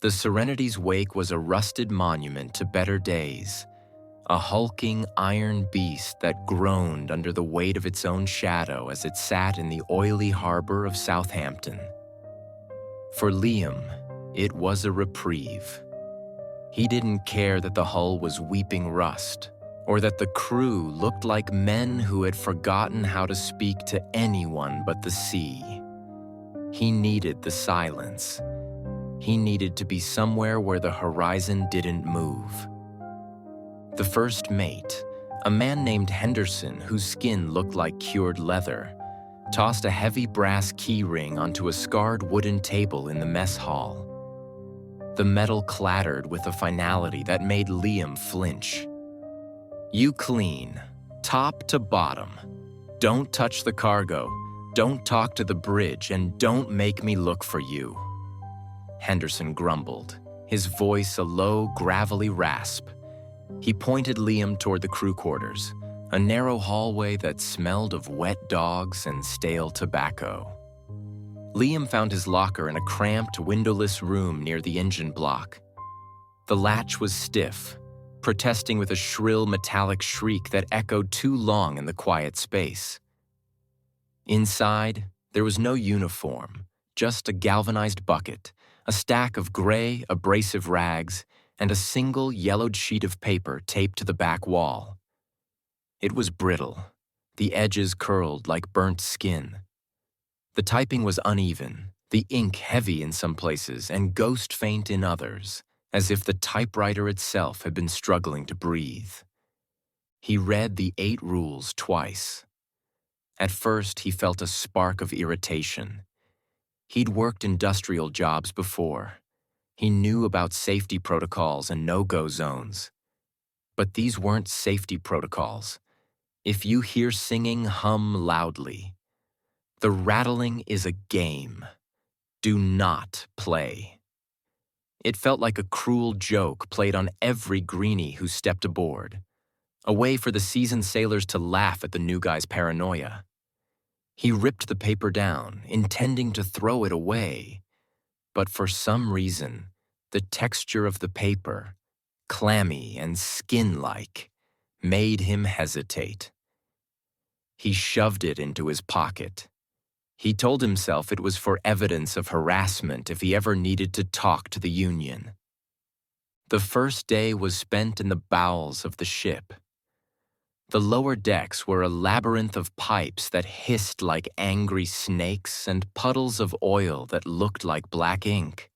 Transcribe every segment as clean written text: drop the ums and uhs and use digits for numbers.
The Serenity's wake was a rusted monument to better days, a hulking iron beast that groaned under the weight of its own shadow as it sat in the oily harbor of Southampton. For Liam, it was a reprieve. He didn't care that the hull was weeping rust, or that the crew looked like men who had forgotten how to speak to anyone but the sea. He needed the silence. He needed to be somewhere where the horizon didn't move. The first mate, a man named Henderson whose skin looked like cured leather, tossed a heavy brass key ring onto a scarred wooden table in the mess hall. The metal clattered with a finality that made Liam flinch. "You clean, top to bottom. Don't touch the cargo, don't talk to the bridge, and don't make me look for you," Henderson grumbled, his voice a low, gravelly rasp. He pointed Liam toward the crew quarters, a narrow hallway that smelled of wet dogs and stale tobacco. Liam found his locker in a cramped, windowless room near the engine block. The latch was stiff, protesting with a shrill metallic shriek that echoed too long in the quiet space. Inside, there was no uniform, just a galvanized bucket, a stack of gray, abrasive rags, and a single yellowed sheet of paper taped to the back wall. It was brittle, the edges curled like burnt skin. The typing was uneven, the ink heavy in some places and ghost-faint in others, as if the typewriter itself had been struggling to breathe. He read the 8 rules twice. At first, he felt a spark of irritation. He'd worked industrial jobs before. He knew about safety protocols and no-go zones. But these weren't safety protocols. If you hear singing, hum loudly. The rattling is a game. Do not play. It felt like a cruel joke played on every greenie who stepped aboard, a way for the seasoned sailors to laugh at the new guy's paranoia. He ripped the paper down, intending to throw it away, but for some reason, the texture of the paper, clammy and skin-like, made him hesitate. He shoved it into his pocket. He told himself it was for evidence of harassment if he ever needed to talk to the union. The first day was spent in the bowels of the ship. The lower decks were a labyrinth of pipes that hissed like angry snakes and puddles of oil that looked like black ink.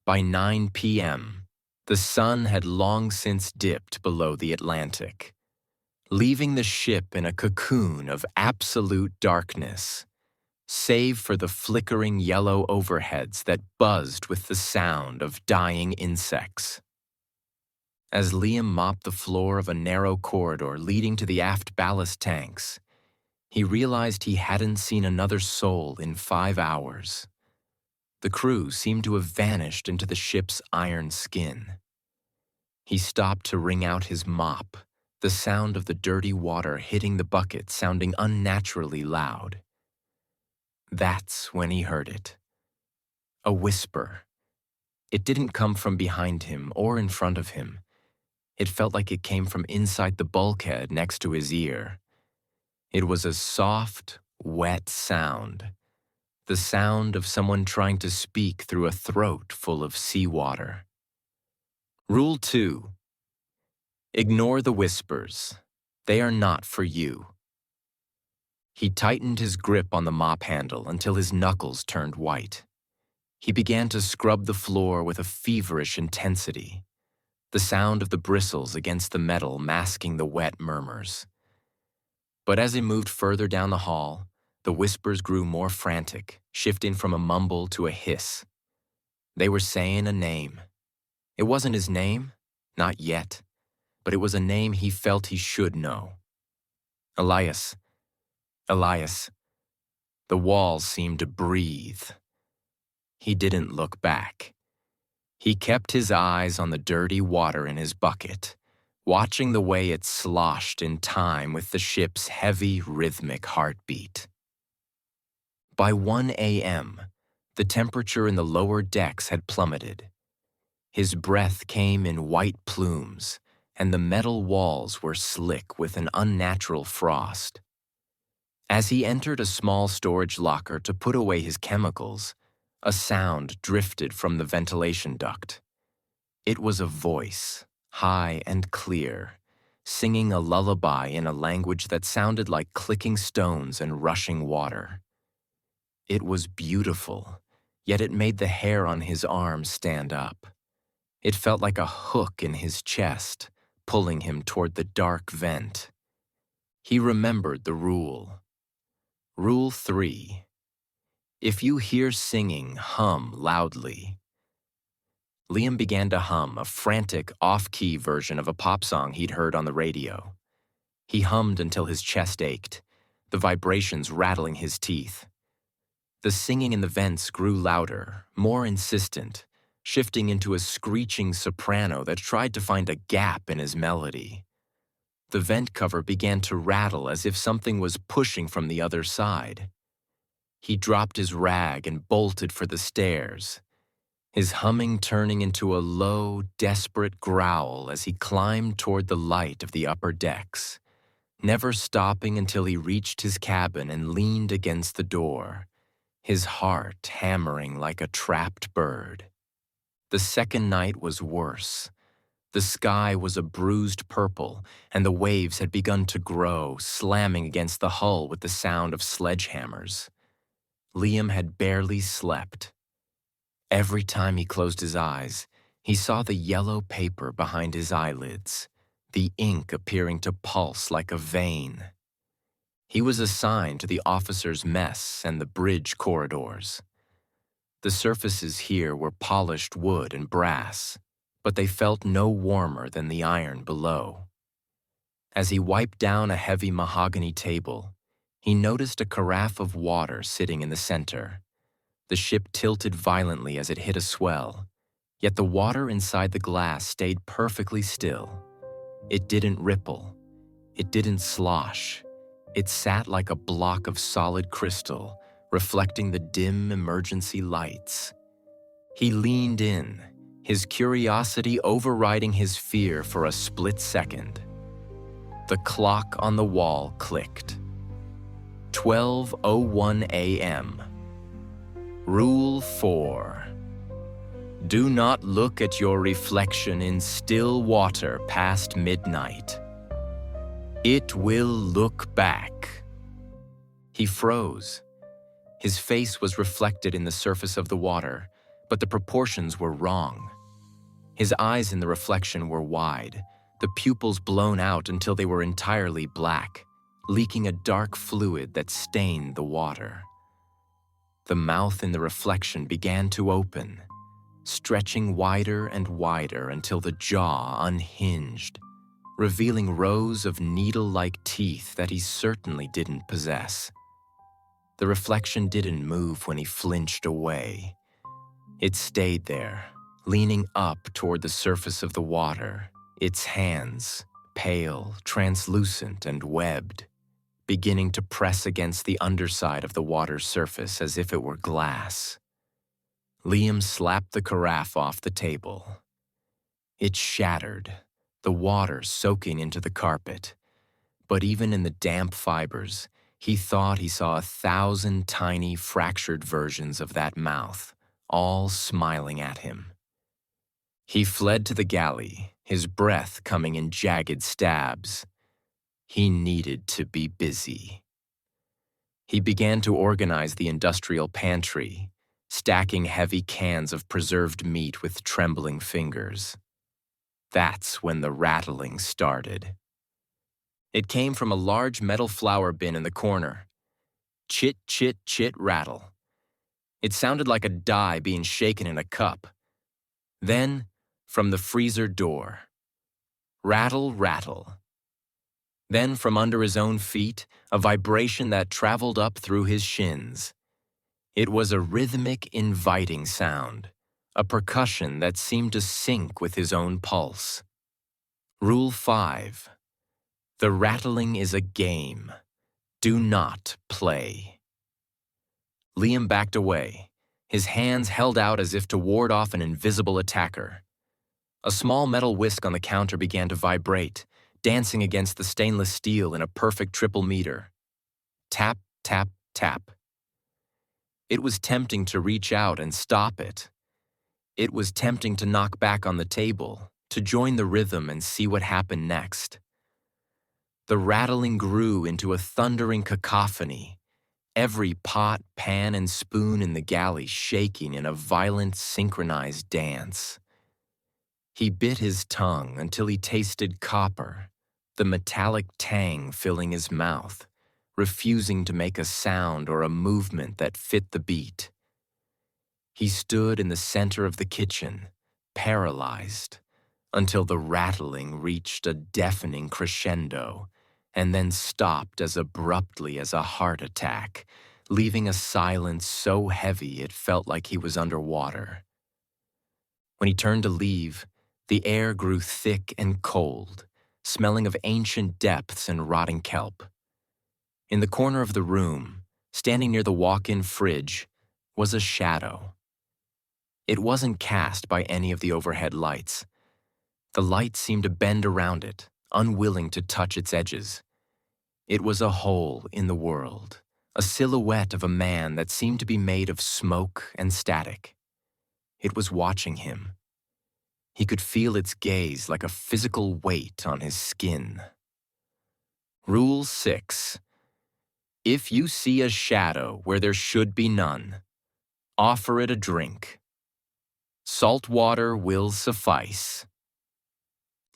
By 9 p.m., the sun had long since dipped below the Atlantic, leaving the ship in a cocoon of absolute darkness, save for the flickering yellow overheads that buzzed with the sound of dying insects. As Liam mopped the floor of a narrow corridor leading to the aft ballast tanks, he realized he hadn't seen another soul in 5 hours. The crew seemed to have vanished into the ship's iron skin. He stopped to wring out his mop, the sound of the dirty water hitting the bucket sounding unnaturally loud. That's when he heard it. A whisper. It didn't come from behind him or in front of him. It felt like it came from inside the bulkhead next to his ear. It was a soft, wet sound. The sound of someone trying to speak through a throat full of seawater. Rule 2. Ignore the whispers. They are not for you. He tightened his grip on the mop handle until his knuckles turned white. He began to scrub the floor with a feverish intensity, the sound of the bristles against the metal masking the wet murmurs. But as he moved further down the hall, the whispers grew more frantic, shifting from a mumble to a hiss. They were saying a name. It wasn't his name, not yet, but it was a name he felt he should know. Elias. Elias. The walls seemed to breathe. He didn't look back. He kept his eyes on the dirty water in his bucket, watching the way it sloshed in time with the ship's heavy, rhythmic heartbeat. By 1 a.m., The temperature in the lower decks had plummeted. His breath came in white plumes, and the metal walls were slick with an unnatural frost. As he entered a small storage locker to put away his chemicals, a sound drifted from the ventilation duct. It was a voice, high and clear, singing a lullaby in a language that sounded like clicking stones and rushing water. It was beautiful, yet it made the hair on his arm stand up. It felt like a hook in his chest, pulling him toward the dark vent. He remembered the rule. Rule 3. If you hear singing, hum loudly. Liam began to hum a frantic, off-key version of a pop song he'd heard on the radio. He hummed until his chest ached, the vibrations rattling his teeth. The singing in the vents grew louder, more insistent, shifting into a screeching soprano that tried to find a gap in his melody. The vent cover began to rattle as if something was pushing from the other side. He dropped his rag and bolted for the stairs, his humming turning into a low, desperate growl as he climbed toward the light of the upper decks, never stopping until he reached his cabin and leaned against the door, his heart hammering like a trapped bird. The second night was worse. The sky was a bruised purple, and the waves had begun to grow, slamming against the hull with the sound of sledgehammers. Liam had barely slept. Every time he closed his eyes, he saw the yellow paper behind his eyelids, the ink appearing to pulse like a vein. He was assigned to the officers' mess and the bridge corridors. The surfaces here were polished wood and brass, but they felt no warmer than the iron below. As he wiped down a heavy mahogany table, he noticed a carafe of water sitting in the center. The ship tilted violently as it hit a swell, yet the water inside the glass stayed perfectly still. It didn't ripple. It didn't slosh. It sat like a block of solid crystal, reflecting the dim emergency lights. He leaned in, his curiosity overriding his fear for a split second. The clock on the wall clicked. 12:01 a.m. Rule 4. Do not look at your reflection in still water past midnight. It will look back. He froze. His face was reflected in the surface of the water, but the proportions were wrong. His eyes in the reflection were wide, the pupils blown out until they were entirely black, leaking a dark fluid that stained the water. The mouth in the reflection began to open, stretching wider and wider until the jaw unhinged, revealing rows of needle-like teeth that he certainly didn't possess. The reflection didn't move when he flinched away. It stayed there, leaning up toward the surface of the water, its hands, pale, translucent, and webbed, beginning to press against the underside of the water's surface as if it were glass. Liam slapped the carafe off the table. It shattered, the water soaking into the carpet. But even in the damp fibers, he thought he saw 1,000 tiny, fractured versions of that mouth, all smiling at him. He fled to the galley, his breath coming in jagged stabs. He needed to be busy. He began to organize the industrial pantry, stacking heavy cans of preserved meat with trembling fingers. That's when the rattling started. It came from a large metal flour bin in the corner. Chit, chit, chit, rattle. It sounded like a die being shaken in a cup. Then, from the freezer door. Rattle, rattle. Then, from under his own feet, a vibration that traveled up through his shins. It was a rhythmic, inviting sound, a percussion that seemed to sync with his own pulse. Rule 5. The rattling is a game. Do not play. Liam backed away, his hands held out as if to ward off an invisible attacker. A small metal whisk on the counter began to vibrate, dancing against the stainless steel in a perfect triple meter. Tap, tap, tap. It was tempting to reach out and stop it. It was tempting to knock back on the table, to join the rhythm and see what happened next. The rattling grew into a thundering cacophony, every pot, pan, and spoon in the galley shaking in a violent, synchronized dance. He bit his tongue until he tasted copper, the metallic tang filling his mouth, refusing to make a sound or a movement that fit the beat. He stood in the center of the kitchen, paralyzed, until the rattling reached a deafening crescendo and then stopped as abruptly as a heart attack, leaving a silence so heavy it felt like he was underwater. When he turned to leave, the air grew thick and cold, smelling of ancient depths and rotting kelp. In the corner of the room, standing near the walk-in fridge, was a shadow. It wasn't cast by any of the overhead lights. The light seemed to bend around it, unwilling to touch its edges. It was a hole in the world, a silhouette of a man that seemed to be made of smoke and static. It was watching him. He could feel its gaze like a physical weight on his skin. Rule 6. If you see a shadow where there should be none, offer it a drink. Salt water will suffice.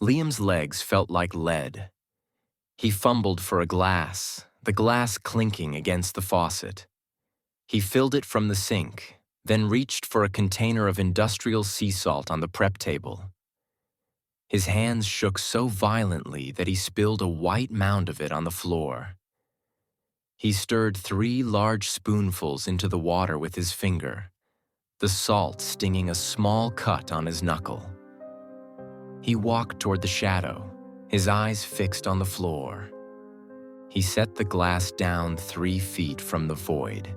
Liam's legs felt like lead. He fumbled for a glass, the glass clinking against the faucet. He filled it from the sink, then reached for a container of industrial sea salt on the prep table. His hands shook so violently that he spilled a white mound of it on the floor. He stirred 3 large spoonfuls into the water with his finger, the salt stinging a small cut on his knuckle. He walked toward the shadow, his eyes fixed on the floor. He set the glass down 3 feet from the void.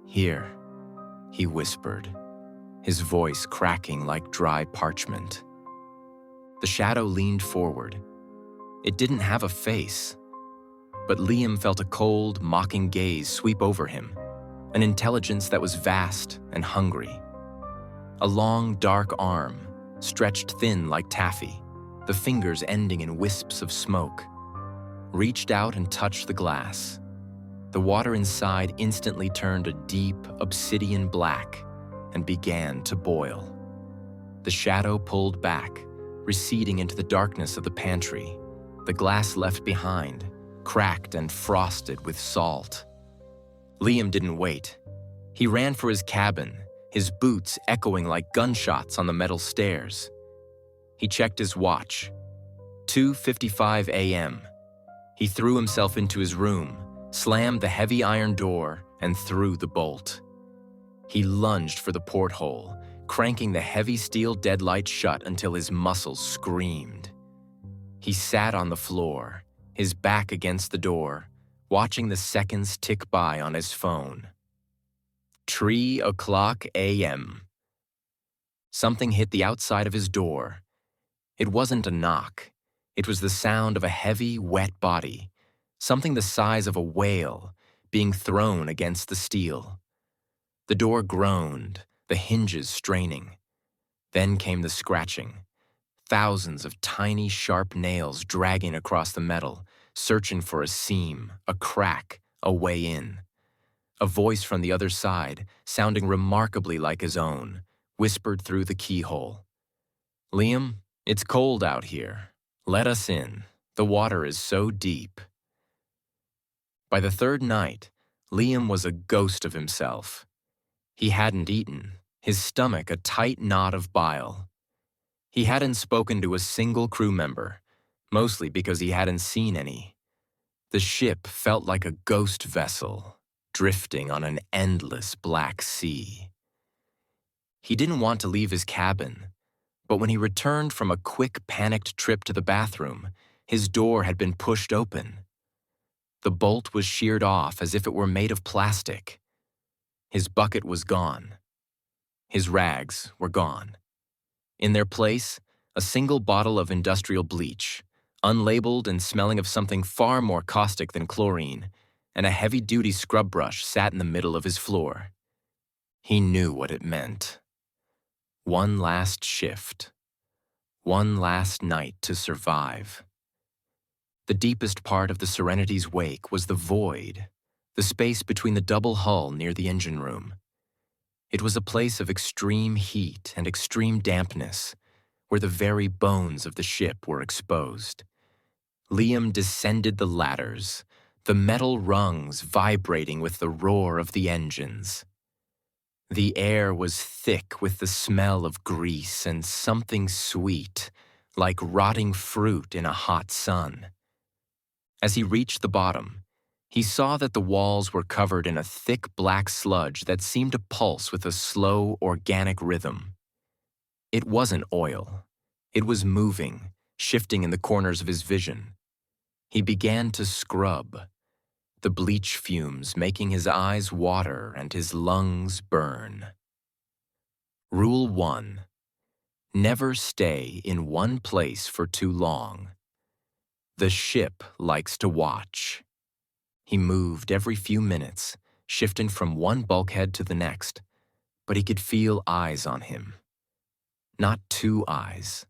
"Here," he whispered, his voice cracking like dry parchment. The shadow leaned forward. It didn't have a face, but Liam felt a cold, mocking gaze sweep over him, an intelligence that was vast and hungry. A long, dark arm, stretched thin like taffy, the fingers ending in wisps of smoke, reached out and touched the glass. The water inside instantly turned a deep, obsidian black and began to boil. The shadow pulled back, receding into the darkness of the pantry, the glass left behind, cracked and frosted with salt. Liam didn't wait. He ran for his cabin, his boots echoing like gunshots on the metal stairs. He checked his watch. 2:55 a.m. He threw himself into his room, slammed the heavy iron door, and threw the bolt. He lunged for the porthole, cranking the heavy steel deadlight shut until his muscles screamed. He sat on the floor, his back against the door, watching the seconds tick by on his phone. 3:00 a.m. Something hit the outside of his door. It wasn't a knock. It was the sound of a heavy, wet body, something the size of a whale, being thrown against the steel. The door groaned, the hinges straining. Then came the scratching. Thousands of tiny, sharp nails dragging across the metal, searching for a seam, a crack, a way in. A voice from the other side, sounding remarkably like his own, whispered through the keyhole. "Liam, it's cold out here. Let us in. The water is so deep." By the 3rd night, Liam was a ghost of himself. He hadn't eaten, his stomach a tight knot of bile. He hadn't spoken to a single crew member, mostly because he hadn't seen any. The ship felt like a ghost vessel, drifting on an endless black sea. He didn't want to leave his cabin, but when he returned from a quick, panicked trip to the bathroom, his door had been pushed open. The bolt was sheared off as if it were made of plastic. His bucket was gone. His rags were gone. In their place, a single bottle of industrial bleach, unlabeled and smelling of something far more caustic than chlorine, and a heavy-duty scrub brush sat in the middle of his floor. He knew what it meant. One last shift. One last night to survive. The deepest part of the Serenity's wake was the void, the space between the double hull near the engine room. It was a place of extreme heat and extreme dampness, where the very bones of the ship were exposed. Liam descended the ladders, the metal rungs vibrating with the roar of the engines. The air was thick with the smell of grease and something sweet, like rotting fruit in a hot sun. As he reached the bottom, he saw that the walls were covered in a thick black sludge that seemed to pulse with a slow, organic rhythm. It wasn't oil. It was moving, shifting in the corners of his vision. He began to scrub, the bleach fumes making his eyes water and his lungs burn. Rule 1. Never stay in one place for too long. The ship likes to watch. He moved every few minutes, shifting from one bulkhead to the next, but he could feel eyes on him. Not 2 eyes.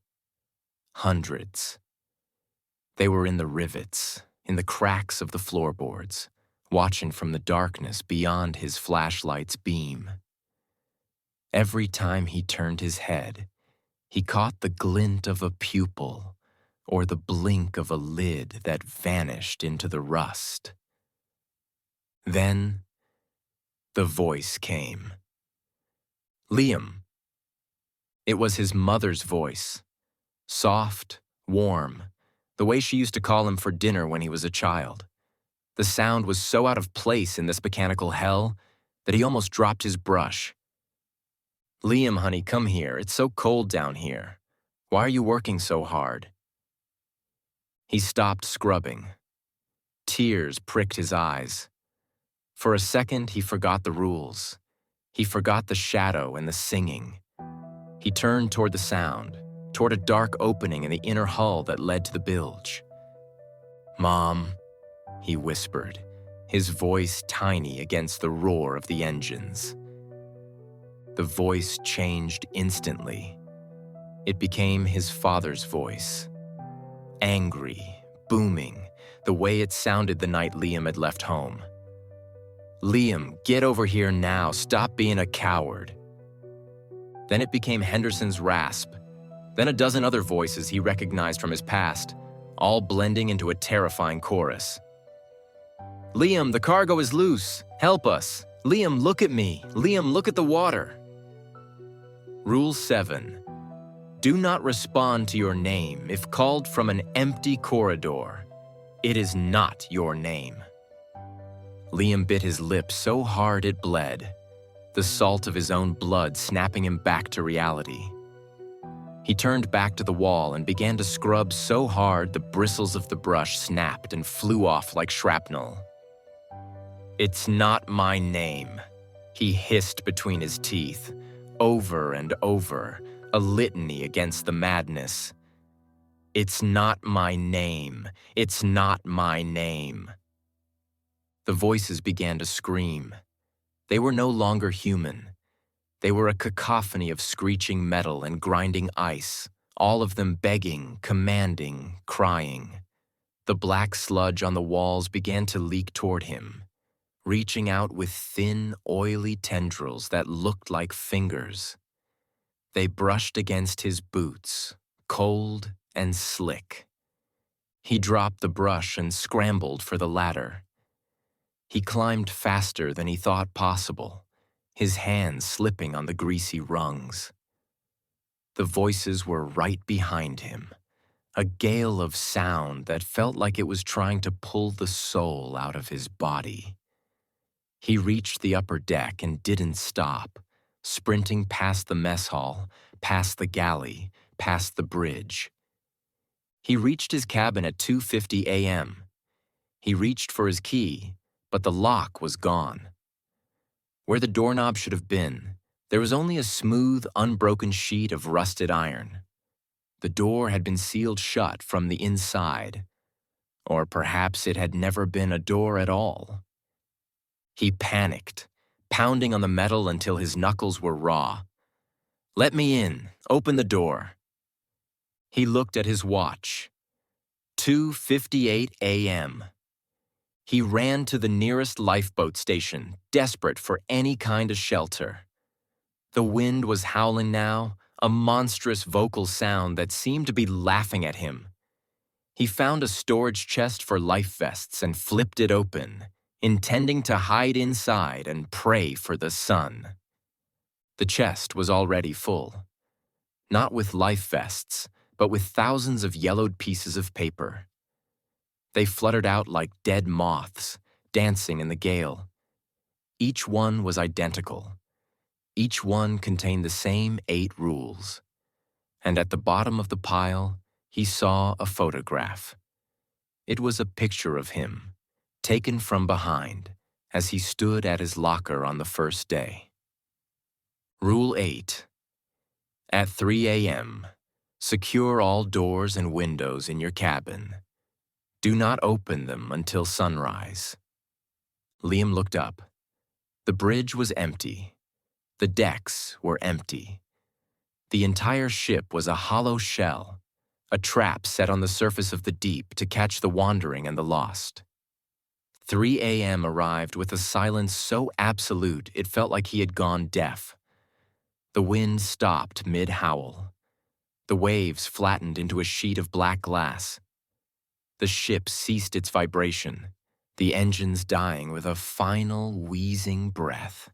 Hundreds. They were in the rivets, in the cracks of the floorboards, watching from the darkness beyond his flashlight's beam. Every time he turned his head, he caught the glint of a pupil or the blink of a lid that vanished into the rust. Then, the voice came. Liam. It was his mother's voice, soft, warm, the way she used to call him for dinner when he was a child. The sound was so out of place in this mechanical hell that he almost dropped his brush. Liam, honey, come here. It's so cold down here. Why are you working so hard? He stopped scrubbing. Tears pricked his eyes. For a second, he forgot the rules. He forgot the shadow and the singing. He turned toward the sound, toward a dark opening in the inner hull that led to the bilge. Mom, he whispered, his voice tiny against the roar of the engines. The voice changed instantly. It became his father's voice. Angry, booming, the way it sounded the night Liam had left home. Liam, get over here now. Stop being a coward. Then it became Henderson's rasp. Then a dozen other voices he recognized from his past, all blending into a terrifying chorus. Liam, the cargo is loose. Help us. Liam, look at me. Liam, look at the water. Rule 7. Do not respond to your name if called from an empty corridor. It is not your name. Liam bit his lip so hard it bled, the salt of his own blood snapping him back to reality. He turned back to the wall and began to scrub so hard the bristles of the brush snapped and flew off like shrapnel. It's not my name, he hissed between his teeth, over and over, a litany against the madness. It's not my name. It's not my name. The voices began to scream. They were no longer human. They were a cacophony of screeching metal and grinding ice, all of them begging, commanding, crying. The black sludge on the walls began to leak toward him, reaching out with thin, oily tendrils that looked like fingers. They brushed against his boots, cold and slick. He dropped the brush and scrambled for the ladder. He climbed faster than he thought possible, his hands slipping on the greasy rungs. The voices were right behind him, a gale of sound that felt like it was trying to pull the soul out of his body. He reached the upper deck and didn't stop, sprinting past the mess hall, past the galley, past the bridge. He reached his cabin at 2:50 a.m. He reached for his key, but the lock was gone. Where the doorknob should have been, there was only a smooth, unbroken sheet of rusted iron. The door had been sealed shut from the inside, or perhaps it had never been a door at all. He panicked, pounding on the metal until his knuckles were raw. "Let me in. Open the door." He looked at his watch. 2:58 a.m. He ran to the nearest lifeboat station, desperate for any kind of shelter. The wind was howling now, a monstrous vocal sound that seemed to be laughing at him. He found a storage chest for life vests and flipped it open, intending to hide inside and pray for the sun. The chest was already full. Not with life vests, but with thousands of yellowed pieces of paper. They fluttered out like dead moths, dancing in the gale. Each one was identical. Each one contained the same 8 rules. And at the bottom of the pile, he saw a photograph. It was a picture of him, taken from behind, as he stood at his locker on the first day. Rule 8. At 3 a.m., secure all doors and windows in your cabin. Do not open them until sunrise. Liam looked up. The bridge was empty. The decks were empty. The entire ship was a hollow shell, a trap set on the surface of the deep to catch the wandering and the lost. 3 a.m. arrived with a silence so absolute it felt like he had gone deaf. The wind stopped mid-howl. The waves flattened into a sheet of black glass. The ship ceased its vibration, the engines dying with a final wheezing breath.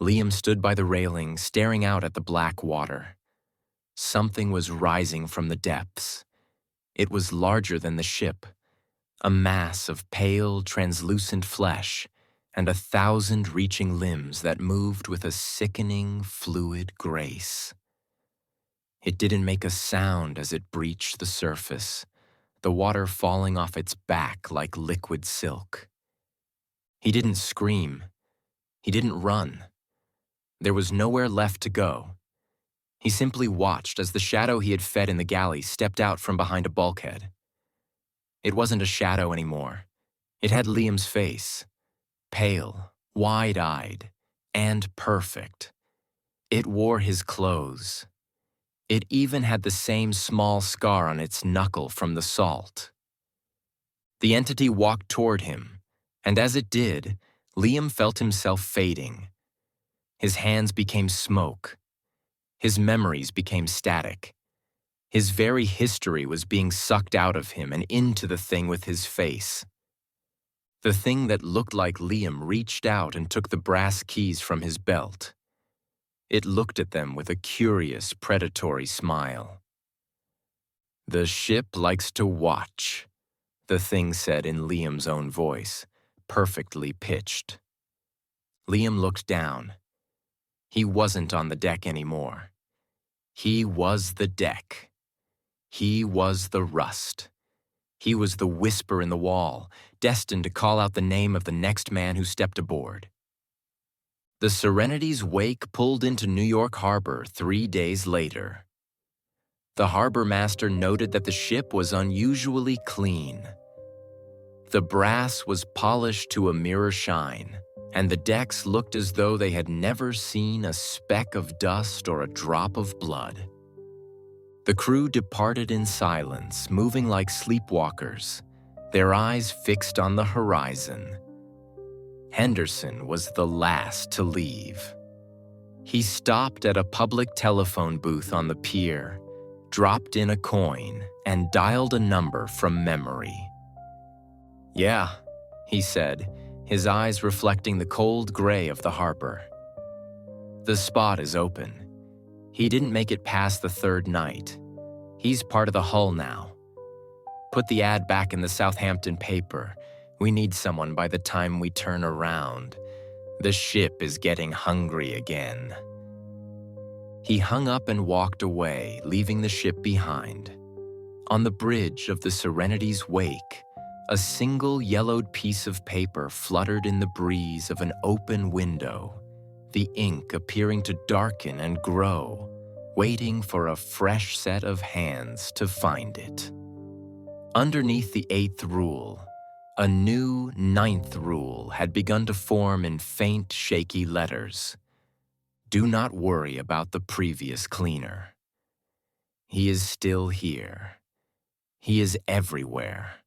Liam stood by the railing, staring out at the black water. Something was rising from the depths. It was larger than the ship, a mass of pale, translucent flesh, and 1,000 reaching limbs that moved with a sickening, fluid grace. It didn't make a sound as it breached the surface, the water falling off its back like liquid silk. He didn't scream. He didn't run. There was nowhere left to go. He simply watched as the shadow he had fed in the galley stepped out from behind a bulkhead. It wasn't a shadow anymore. It had Liam's face, pale, wide-eyed, and perfect. It wore his clothes. It even had the same small scar on its knuckle from the salt. The entity walked toward him, and as it did, Liam felt himself fading. His hands became smoke. His memories became static. His very history was being sucked out of him and into the thing with his face. The thing that looked like Liam reached out and took the brass keys from his belt. It looked at them with a curious, predatory smile. "The ship likes to watch," the thing said in Liam's own voice, perfectly pitched. Liam looked down. He wasn't on the deck anymore. He was the deck. He was the rust. He was the whisper in the wall, destined to call out the name of the next man who stepped aboard. The Serenity's wake pulled into New York Harbor 3 days later. The harbor master noted that the ship was unusually clean. The brass was polished to a mirror shine, and the decks looked as though they had never seen a speck of dust or a drop of blood. The crew departed in silence, moving like sleepwalkers, their eyes fixed on the horizon. Henderson was the last to leave. He stopped at a public telephone booth on the pier, dropped in a coin, and dialed a number from memory. "Yeah," he said, his eyes reflecting the cold gray of the harbor. "The spot is open. He didn't make it past the 3rd night. He's part of the hull now. Put the ad back in the Southampton paper. We need someone by the time we turn around. The ship is getting hungry again." He hung up and walked away, leaving the ship behind. On the bridge of the Serenity's wake, A single yellowed piece of paper fluttered in the breeze of an open window, the ink appearing to darken and grow, waiting for a fresh set of hands to find it. Underneath the 8th rule, a new 9th rule had begun to form in faint, shaky letters. Do not worry about the previous cleaner. He is still here. He is everywhere.